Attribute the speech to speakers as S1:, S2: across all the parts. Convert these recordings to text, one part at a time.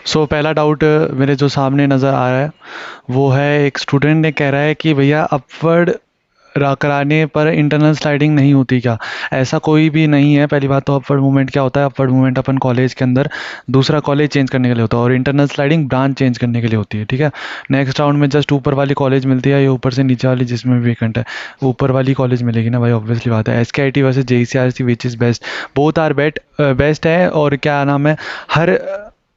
S1: सो पहला डाउट मेरे जो सामने नज़र आ रहा है वो है, एक स्टूडेंट ने कह रहा है कि भैया अपवर्ड कराने पर इंटरनल स्लाइडिंग नहीं होती क्या? ऐसा कोई भी नहीं है। पहली बात तो अपवर्ड मूवमेंट क्या होता है? अपवर्ड मूवमेंट अपन कॉलेज के अंदर दूसरा कॉलेज चेंज करने के लिए होता है, और इंटरनल स्लाइडिंग ब्रांच चेंज करने के लिए होती है। ठीक है। नेक्स्ट राउंड में जस्ट ऊपर वाली कॉलेज मिलती है या ऊपर से नीचे वाली जिसमें भी वेकेंट है, ऊपर वाली कॉलेज मिलेगी ना भाई, ऑब्वियसली बात है। SKIT versus JECRC which is best? Both are best है। और क्या नाम है, हर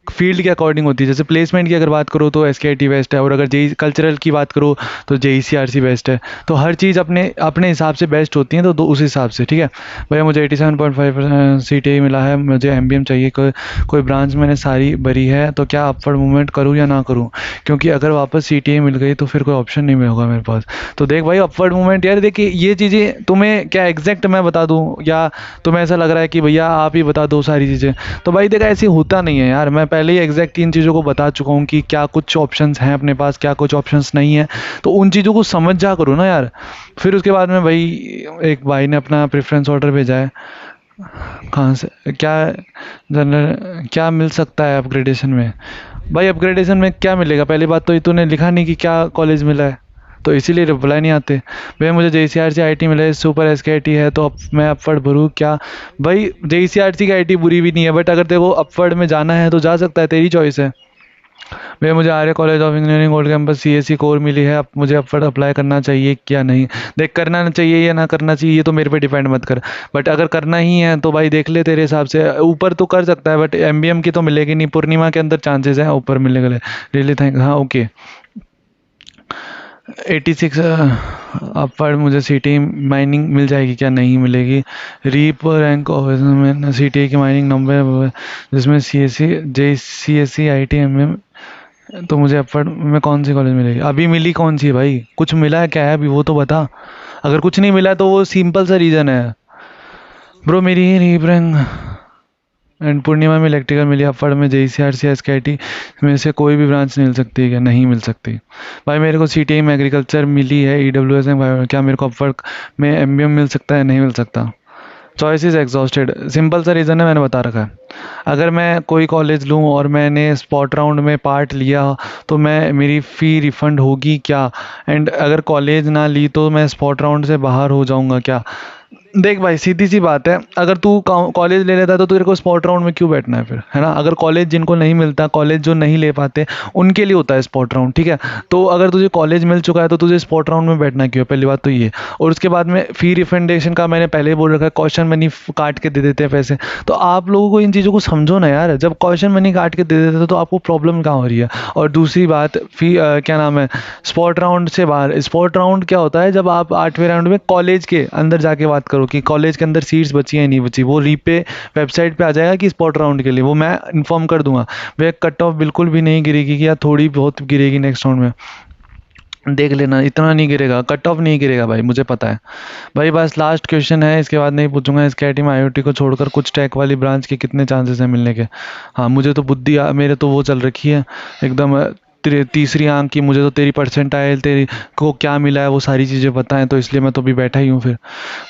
S1: फील्ड के अकॉर्डिंग होती है। जैसे प्लेसमेंट की अगर बात करो तो SKIT बेस्ट है, और अगर जे कल्चरल की बात करो तो JECRC बेस्ट है। तो हर चीज़ अपने अपने हिसाब से बेस्ट होती है, तो उस हिसाब से ठीक है। भैया मुझे 87.5% CTE मिला है, मुझे MBM चाहिए। कोई ब्रांच मैंने सारी भरी है, तो क्या अपवर्ड मूवमेंट करूँ या ना करूँ? क्योंकि अगर वापस CTE मिल गई तो फिर कोई ऑप्शन नहीं होगा मेरे पास। तो देख भाई, अपवर्ड मूवमेंट यार, देखिए ये चीज़ें तुम्हें क्या एग्जैक्ट मैं बता दूँ, या तुम्हें ऐसा लग रहा है कि भैया आप ही बता दो सारी चीज़ें? तो भाई देखा, ऐसे होता नहीं है यार। मैं पहले ही एग्जैक्ट इन चीज़ों को बता चुका हूँ कि क्या कुछ ऑप्शंस हैं अपने पास, क्या कुछ ऑप्शंस नहीं है। तो उन चीज़ों को समझ जा करो ना यार। फिर उसके बाद में भाई, एक भाई ने अपना प्रेफरेंस ऑर्डर भेजा है। कहाँ से, क्या जनरल क्या मिल सकता है अपग्रेडेशन में? भाई अपग्रेडेशन में क्या मिलेगा? पहली बात तो ये तूने लिखा नहीं कि क्या कॉलेज मिला है, तो इसीलिए रिप्लाई नहीं आते। भैया मुझे JECRC IIT मिला है, इससे ऊपर SKIT है, तो अब मैं अपवर्ड भरूँ क्या? भाई JECRC की IIT बुरी भी नहीं है, बट अगर तेरे को अपवर्ड में जाना है तो जा सकता है, तेरी चॉइस है। भैया मुझे Arya college of engineering old campus CSE core मिली है, अब मुझे अपवर्ड अप्लाई करना चाहिए क्या नहीं? देख, करना चाहिए या ना करना चाहिए ये तो मेरे पे डिपेंड मत कर, बट अगर करना ही है तो भाई देख ले तेरे हिसाब से। ऊपर तो कर सकता है, बट MBM की तो मिलेगी नहीं। पूर्णिमा के अंदर चांसेस हैं ऊपर मिलने के लिए। रियली थैंक, हाँ ओके। 86 अपवर्ड मुझे CTE माइनिंग मिल जाएगी क्या? नहीं मिलेगी। रीप रैंक ऑफिस में CTE की माइनिंग नंबर जिसमें CSE JCSE IIT MM, तो मुझे अपवर्ड में कौन सी कॉलेज मिलेगी? अभी मिली कौन सी है भाई? कुछ मिला है क्या है अभी, वो तो बता। अगर कुछ नहीं मिला तो वो सिंपल सा रीज़न है ब्रो। मेरी रीप रैंक एंड पूर्णिमा में इलेक्ट्रिकल मिली, अपवर्ड में JECRC SKIT में से कोई भी ब्रांच नहीं मिल सकती है क्या? नहीं मिल सकती भाई। मेरे को CTE में एग्रीकल्चर मिली है, EWS में क्या मेरे को अपवर्ड में MBM मिल सकता है? नहीं मिल सकता। चॉइस इज एग्जॉस्टेड, सिंपल सा रीज़न है, मैंने बता रखा है। अगर मैं कोई कॉलेज लूँ और मैंने स्पॉट राउंड में पार्ट लिया तो मैं मेरी फ़ी रिफ़ंड होगी क्या? एंड अगर कॉलेज ना ली तो मैं स्पॉट राउंड से बाहर हो जाऊँगा क्या? देख भाई, सीधी सी बात है, अगर तू कॉलेज ले लेता है तो तेरे को स्पॉट राउंड में क्यों बैठना है फिर, है ना? अगर कॉलेज जिनको नहीं मिलता, कॉलेज जो नहीं ले पाते, उनके लिए होता है स्पॉट राउंड, ठीक है। तो अगर तुझे कॉलेज मिल चुका है तो तुझे स्पॉट राउंड में बैठना क्यों है? पहली बात तो ये। और उसके बाद में फ़ी रिफंडेशन का मैंने पहले ही बोल रखा है, क्वेश्चन मनी काट के दे देते हैं पैसे। तो आप लोगों को इन चीज़ों को समझो ना यार। जब क्वेश्चन मनी काट के दे देते हैं तो आपको प्रॉब्लम कहाँ हो रही है? और दूसरी बात, क्या नाम है, स्पॉट राउंड से बाहर, स्पॉट राउंड क्या होता है? जब आप 8वें राउंड में कॉलेज के अंदर जाके बात करो कि कॉलेज के अंदर सीट्स बची हैं नहीं बची, वो रीपे वेबसाइट पे आ जाएगा कि स्पॉट राउंड के लिए, वो मैं इन्फॉर्म कर दूंगा। वे कट ऑफ बिल्कुल भी नहीं गिरेगी कि या थोड़ी बहुत गिरेगी नेक्स्ट राउंड में, देख लेना। इतना नहीं गिरेगा, कट ऑफ नहीं गिरेगा भाई, मुझे पता है भाई। बस लास्ट क्वेश्चन है, इसके बाद नहीं पूछूंगा। SKIT में IoT को छोड़कर कुछ टेक वाली ब्रांच के कितने चांसेस हैं मिलने के? हाँ मुझे तो बुद्धि मेरे तो वो चल रखी है एकदम तीसरी आंख की। मुझे तो तेरी परसेंटाइल, तेरी को क्या मिला है, वो सारी चीज़ें पता हैं, तो इसलिए मैं तो अभी बैठा ही हूँ फिर।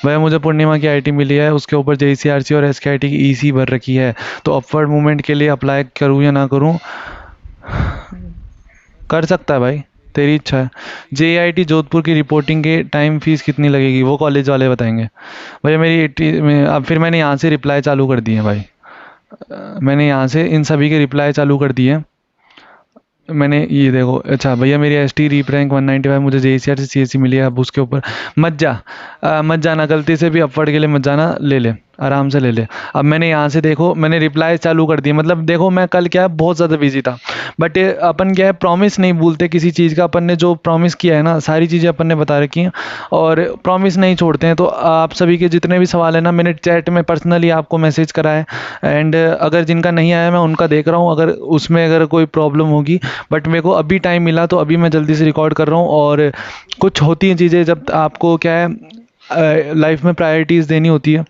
S1: भाई मुझे पूर्णिमा की IIT मिली है, उसके ऊपर JECRC और SKIT की EC भर रखी है, तो अपवर्ड मूवमेंट के लिए अप्लाई करूँ या ना करूँ? कर सकता है भाई, तेरी इच्छा है। JIT जोधपुर की रिपोर्टिंग के टाइम फीस कितनी लगेगी? वो कॉलेज वाले बताएंगे भाई। मेरी 80 में अब फिर मैंने यहाँ से रिप्लाई चालू कर दिए भाई। मैंने यहाँ से इन सभी के रिप्लाई चालू कर दिए। मैंने ये देखो, अच्छा भैया मेरी ST रीप रैंक 195, मुझे JECRC CSE मिली है, अब उसके ऊपर मत जा। मत जाना, गलती से भी अपवर्ड के लिए मत जाना, ले ले आराम से ले ले। अब मैंने यहाँ से देखो, मैंने रिप्लाई चालू कर दिए। मतलब देखो, मैं कल क्या है बहुत ज़्यादा बिजी था, बट अपन क्या है, प्रॉमिस नहीं भूलते किसी चीज़ का। अपन ने जो प्रॉमिस किया है ना, सारी चीज़ें अपन ने बता रखी हैं और प्रॉमिस नहीं छोड़ते हैं। तो आप सभी के जितने भी सवाल है ना, मैंने चैट में पर्सनली आपको मैसेज करा है, एंड अगर जिनका नहीं आया मैं उनका देख रहा हूँ, अगर उसमें अगर कोई प्रॉब्लम होगी। बट मेरे को अभी टाइम मिला तो अभी मैं जल्दी से रिकॉर्ड कर रहा हूँ। और कुछ होती हैं चीज़ें, जब आपको क्या है लाइफ में प्रायोरिटीज़ देनी होती है,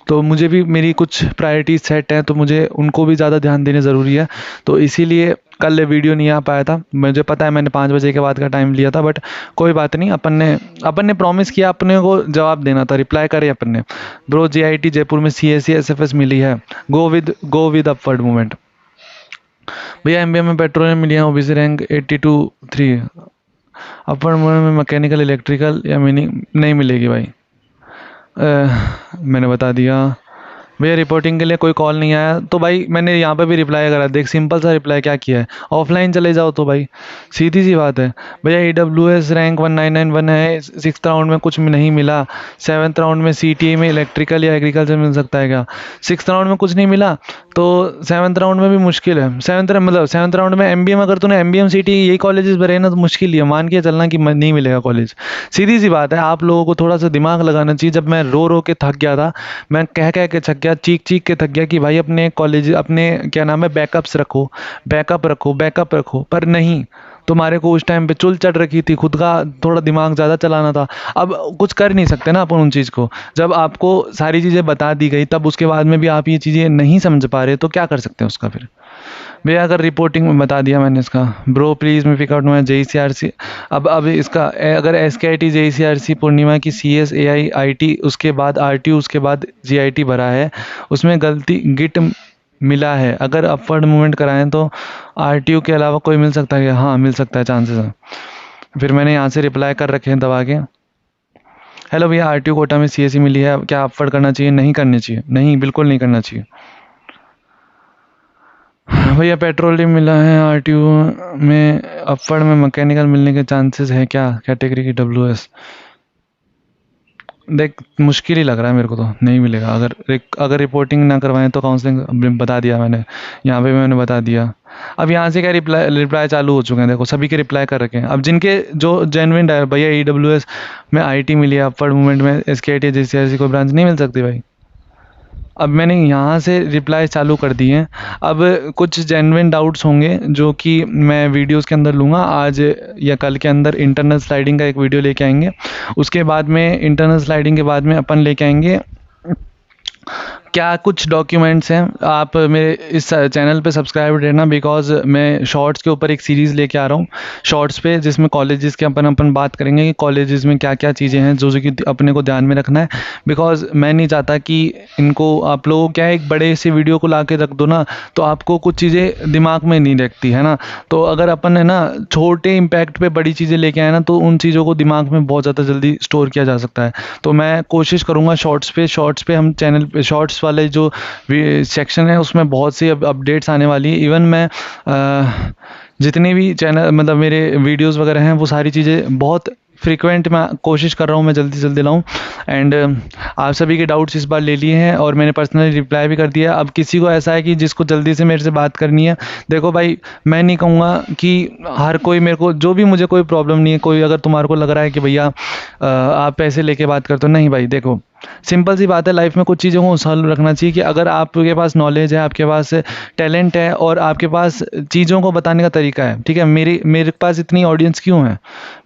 S1: तो मुझे भी मेरी कुछ प्रायोरिटीज़ सेट हैं, तो मुझे उनको भी ज़्यादा ध्यान देने ज़रूरी है। तो इसीलिए कल वीडियो नहीं आ पाया था। मुझे पता है मैंने 5 बजे के बाद का टाइम लिया था, बट कोई बात नहीं। अपन ने प्रॉमिस किया, अपने को जवाब देना था, रिप्लाई करे अपन ने। ब्रो JIT जयपुर में CSE SFS मिली है, गो विद अपवर्ड मूवमेंट। भैया एमबीए में पेट्रोलियम मिली है, ओबीसी रैंक 82-3। अपर में मैकेनिकल इलेक्ट्रिकल या मीनिंग नहीं मिलेगी भाई। मैंने बता दिया। भैया रिपोर्टिंग के लिए कोई कॉल नहीं आया, तो भाई मैंने यहाँ पे भी रिप्लाई करा, देख सिंपल सा रिप्लाई क्या किया है, ऑफलाइन चले जाओ तो भाई, सीधी सी बात है। भैया ईडब्ल्यूएस रैंक 1991 है, 6th राउंड में कुछ नहीं मिला, 7th राउंड में सीटीए में इलेक्ट्रिकल या एग्रीकल्चर मिल सकता है क्या? 6th राउंड में कुछ नहीं मिला तो 7th राउंड में भी मुश्किल है। 7th राउंड में एमबीए में अगर तूने एमबीएम सीटी यही कॉलेजेस भरे ना तो मुश्किल ही है, मान के चलना कि नहीं मिलेगा कॉलेज। सीधी सी बात है, आप लोगों को थोड़ा सा दिमाग लगाना चाहिए। जब मैं रो रो के थक गया था, मैं कह कह के थक गया, चीख चीख के थक गया कि भाई अपने कॉलेज, अपने क्या नाम है, बैकअप्स रखो, बैकअप रखो, बैकअप रखो, पर नहीं, तुम्हारे को उस टाइम पे चुल चढ़ रखी थी, खुद का थोड़ा दिमाग ज़्यादा चलाना था। अब कुछ कर नहीं सकते ना अपन उन चीज़ को, जब आपको सारी चीज़ें बता दी गई तब उसके बाद में भी आप ये चीज़ें नहीं समझ पा रहे तो क्या कर सकते हैं उसका फिर। भैया अगर रिपोर्टिंग में बता दिया मैंने इसका, ब्रो प्लीज़ मैं पिक आउट में JECRC। अब इसका अगर SKIT JECRC पूर्णिमा की CS AI IT उसके बाद RTU उसके बाद GIT भरा है, उसमें गलती गिट मिला है, अगर अपवर्ड मूवमेंट कराएं तो RTU के अलावा कोई मिल सकता है क्या? हाँ मिल सकता है, चांसेस हैं। फिर मैंने यहाँ से रिप्लाई कर रखे हैं दबा के। हेलो भैया RTU कोटा में CSE मिली है, क्या अपवर्ड करना चाहिए? नहीं करनी चाहिए, नहीं बिल्कुल नहीं करना चाहिए। भैया पेट्रोलियम मिला है, RTU में अपवर्ड में मैकेनिकल मिलने के चांसेस है क्या? कैटेगरी की WS देख मुश्किल ही लग रहा है मेरे को, तो नहीं मिलेगा। अगर रिपोर्टिंग ना करवाएं तो काउंसलिंग बता दिया मैंने, यहाँ पे भी मैंने बता दिया। अब यहाँ से क्या रिप्लाई चालू हो चुके हैं, देखो सभी के रिप्लाई कर रखे हैं। अब जिनके जो जेन्युइन भैया EWS में IT मिली है, अपवर्ड मूवमेंट में SKIT JCRC कोई ब्रांच नहीं मिल सकती भाई। अब मैंने यहाँ से रिप्लाई चालू कर दिए हैं। अब कुछ जेन्युइन डाउट्स होंगे जो कि मैं वीडियोस के अंदर लूँगा, आज या कल के अंदर इंटरनल स्लाइडिंग का एक वीडियो लेके आएंगे। उसके बाद में इंटरनल स्लाइडिंग के बाद में अपन लेके आएंगे क्या कुछ डॉक्यूमेंट्स हैं। आप मेरे इस चैनल पे सब्सक्राइब रहना, बिकॉज मैं शॉर्ट्स के ऊपर एक सीरीज़ लेके आ रहा हूँ शॉर्ट्स पे, जिसमें कॉलेजेस के अपन बात करेंगे कि कॉलेजेस में क्या क्या चीज़ें हैं जो कि अपने को ध्यान में रखना है। बिकॉज मैं नहीं चाहता कि इनको आप लोगों क्या एक बड़े से वीडियो को ला के रख दो ना तो आपको कुछ चीज़ें दिमाग में नहीं रखती है ना। तो अगर अपन है ना छोटे इम्पैक्ट पे बड़ी चीज़ें लेके आए ना तो उन चीज़ों को दिमाग में बहुत ज़्यादा जल्दी स्टोर किया जा सकता है। तो मैं कोशिश करूँगा शॉर्ट्स पे हम चैनल पे शॉर्ट्स वाले जो सेक्शन है उसमें बहुत सी अपडेट्स आने वाली है। इवन मैं जितने भी चैनल मतलब मेरे वीडियोस वगैरह हैं वो सारी चीज़ें बहुत फ्रीक्वेंट मैं कोशिश कर रहा हूँ मैं जल्दी से जल्दी लाऊं। एंड आप सभी के डाउट्स इस बार ले लिए हैं और मैंने पर्सनली रिप्लाई भी कर दिया। अब किसी को ऐसा है कि जिसको जल्दी से मेरे से बात करनी है, देखो भाई मैं नहीं कहूँगा कि हर कोई मेरे को, जो भी मुझे कोई प्रॉब्लम नहीं है, कोई अगर तुम्हारे को लग रहा है कि भैया आप पैसे लेके बात करते हो, नहीं भाई देखो सिंपल सी बात है, लाइफ में कुछ चीज़ों को सॉल्व रखना चाहिए कि अगर आपके पास नॉलेज है, आपके पास टैलेंट है और आपके पास चीज़ों को बताने का तरीका है, ठीक है। मेरे पास इतनी ऑडियंस क्यों है,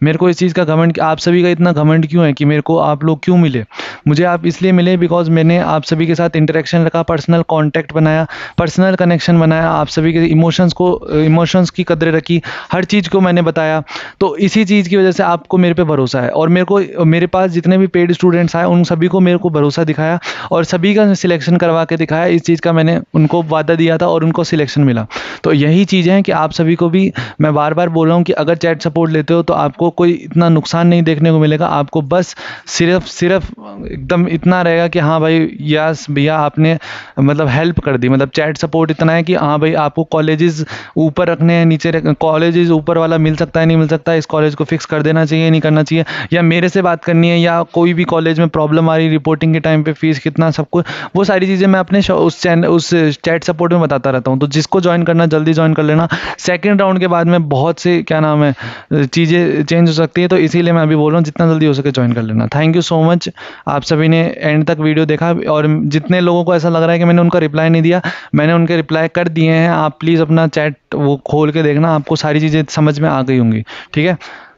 S1: मेरे को इस चीज़ का घमंड, आप सभी का इतना घमंड क्यों है कि मेरे को आप लोग क्यों मिले? मुझे आप इसलिए मिले बिकॉज मैंने आप सभी के साथ इंटरेक्शन रखा, पर्सनल कॉन्टैक्ट बनाया, पर्सनल कनेक्शन बनाया, आप सभी के इमोशंस की कदर रखी, हर चीज़ को मैंने बताया। तो इसी चीज़ की वजह से आपको मेरे पे भरोसा है और मेरे पास जितने भी पेड स्टूडेंट्स आए उन सभी को मेरे को भरोसा दिखाया और सभी का सिलेक्शन करवा के दिखाया। इस चीज़ का मैंने उनको वादा दिया था और उनको सिलेक्शन मिला। तो यही चीज़ें हैं कि आप सभी को भी मैं बार बार बोल रहा हूँ कि अगर चैट सपोर्ट लेते हो तो आपको कोई इतना नुकसान नहीं देखने को मिलेगा। आपको बस सिर्फ एकदम इतना रहेगा कि हाँ भाई यस भैया आपने मतलब हेल्प कर दी। मतलब चैट सपोर्ट इतना है कि हाँ भाई आपको कॉलेजेस ऊपर रखने हैं, नीचे कॉलेजेस ऊपर वाला मिल सकता है नहीं मिल सकता है, इस कॉलेज को फिक्स कर देना चाहिए नहीं करना चाहिए, या मेरे से बात करनी है, या कोई भी कॉलेज में प्रॉब्लम आ रही रिपोर्टिंग के टाइम पे फीस कितना सब कुछ, वो सारी चीज़ें मैं अपने उस चैट सपोर्ट में बताता रहता हूँ। तो जिसको ज्वाइन करना जल्दी ज्वाइन कर लेना। सेकंड राउंड के बाद में बहुत से क्या नाम है चीज़ें चेंज हो सकती है, तो इसीलिए मैं अभी बोल रहा हूँ जितना जल्दी हो सके ज्वाइन कर लेना। थैंक यू सो मच, आप सभी ने एंड तक वीडियो देखा और जितने लोगों को ऐसा लग रहा है कि मैंने उनका रिप्लाई नहीं दिया, मैंने उनके रिप्लाई कर दिए हैं। आप प्लीज़ अपना चैट वो खोल के देखना, आपको सारी चीज़ें समझ में आ गई होंगी, ठीक है।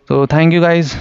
S1: तो थैंक यू गाइज़।